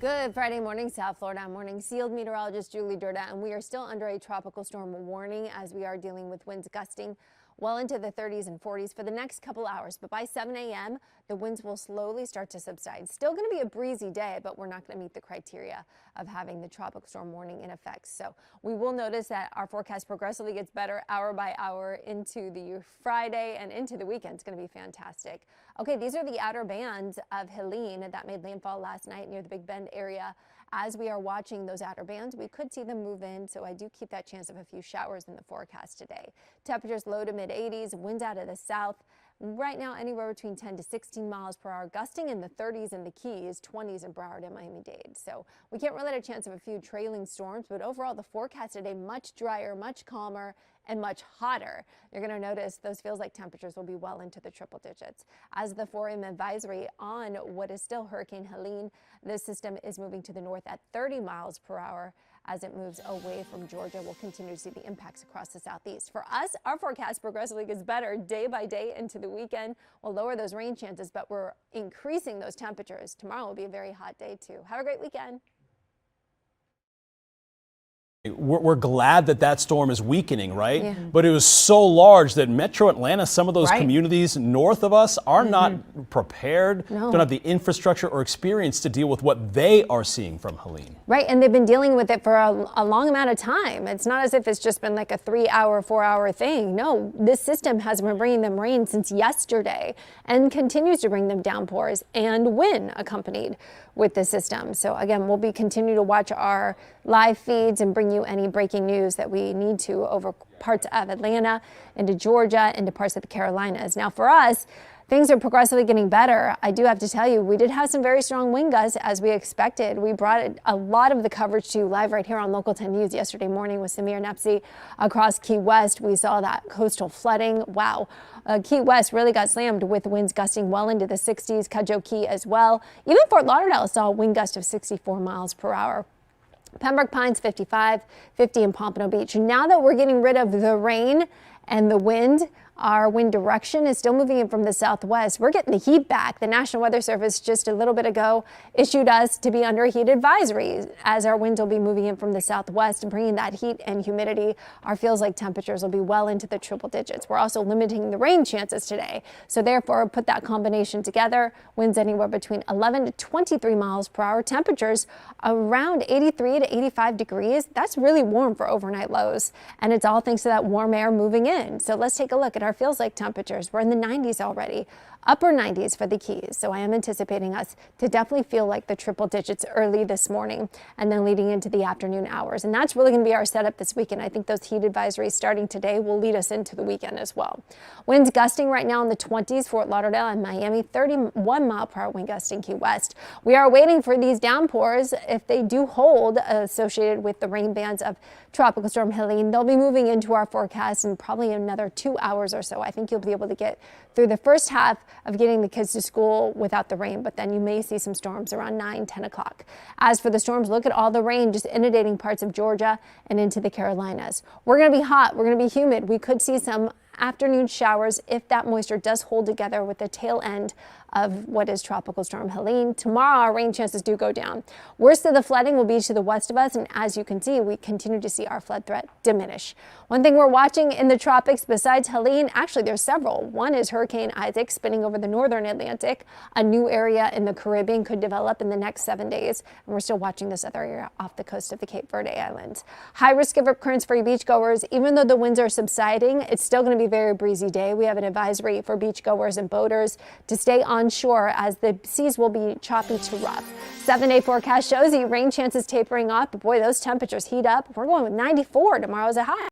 Good Friday morning, South Florida morning. Sealed meteorologist Julie Durda, and we are still under a tropical storm warning as we are dealing with winds gusting well into the 30s and 40s for the next couple hours. But by 7 a.m., the winds will slowly start to subside. Still going to be a breezy day, but we're not going to meet the criteria of having the tropical storm warning in effect. So we will notice that our forecast progressively gets better hour by hour into the Friday and into the weekend. It's going to be fantastic. Okay, these are the outer bands of Helene that made landfall last night near the Big Bend area. As we are watching those outer bands, we could see them move in, so I do keep that chance of a few showers in the forecast today. Temperatures low to mid 80s, winds out of the south. Right now, anywhere between 10 to 16 miles per hour, gusting in the 30s in the Keys, 20s in Broward and Miami-Dade. So we can't really have a chance of a few trailing storms, but overall the forecast today much drier, much calmer, and much hotter. You're going to notice those feels like temperatures will be well into the triple digits. As the 4M advisory on what is still Hurricane Helene, this system is moving to the north at 30 miles per hour. As it moves away from Georgia, we'll continue to see the impacts across the southeast. For us, our forecast progressively gets better day by day into the weekend. We'll lower those rain chances, but we're increasing those temperatures. Tomorrow will be a very hot day, too. Have a great weekend. We're glad that that storm is weakening, right? Yeah. But it was so large that Metro Atlanta, some of those Right. communities north of us are not prepared, No. don't have the infrastructure or experience to deal with what they are seeing from Helene. Right, and they've been dealing with it for a long amount of time. It's not as if it's just been like a 3-hour, 4-hour thing. No, this system has been bringing them rain since yesterday and continues to bring them downpours and wind accompanied with the system. So again, we'll be continue to watch our live feeds and bring you any breaking news that we need to over parts of Atlanta, into Georgia, into parts of the Carolinas. Now for us, things are progressively getting better. I do have to tell you, we did have some very strong wind gusts as we expected. We brought a lot of the coverage to you live right here on Local 10 News yesterday morning with Samir Nepsi across Key West. We saw that coastal flooding. Wow. Key West really got slammed with winds gusting well into the 60s, Cudjoe Key as well. Even Fort Lauderdale saw a wind gust of 64 miles per hour. Pembroke Pines 55, 50 in Pompano Beach. Now that we're getting rid of the rain and the wind, our wind direction is still moving in from the southwest. We're getting the heat back. The National Weather Service just a little bit ago issued us to be under a heat advisory as our winds will be moving in from the southwest and bringing that heat and humidity. Our feels like temperatures will be well into the triple digits. We're also limiting the rain chances today. So therefore, put that combination together. Winds anywhere between 11 to 23 miles per hour. Temperatures around 83 to 85 degrees. That's really warm for overnight lows. And it's all thanks to that warm air moving in. So let's take a look at our feels like temperatures. We're in the 90s already, upper 90s for the Keys. So I am anticipating us to definitely feel like the triple digits early this morning and then leading into the afternoon hours. And that's really going to be our setup this weekend. I think those heat advisories starting today will lead us into the weekend as well. Winds gusting right now in the 20s, Fort Lauderdale and Miami, 31 mile per hour wind gusting Key West. We are waiting for these downpours. If they do hold associated with the rain bands of Tropical Storm Helene, they'll be moving into our forecast in probably another 2 hours or so. I think you'll be able to get through the first half of getting the kids to school without the rain, but then you may see some storms around 9, 10 o'clock. As for the storms, look at all the rain just inundating parts of Georgia and into the Carolinas. We're going to be hot. We're going to be humid. We could see some afternoon showers if that moisture does hold together with the tail end of what is Tropical Storm Helene. Tomorrow, our rain chances do go down. Worst of the flooding will be to the west of us, and as you can see, we continue to see our flood threat diminish. One thing we're watching in the tropics besides Helene, actually there's several. One is Hurricane Isaac spinning over the northern Atlantic. A new area in the Caribbean could develop in the next 7 days, and we're still watching this other area off the coast of the Cape Verde Islands. High risk of rip currents for beachgoers. Even though the winds are subsiding, it's still going to be a very breezy day. We have an advisory for beachgoers and boaters to stay on shore as the seas will be choppy to rough. 7-day forecast shows you rain chances tapering off, but boy, those temperatures heat up. We're going with 94 tomorrow as a high.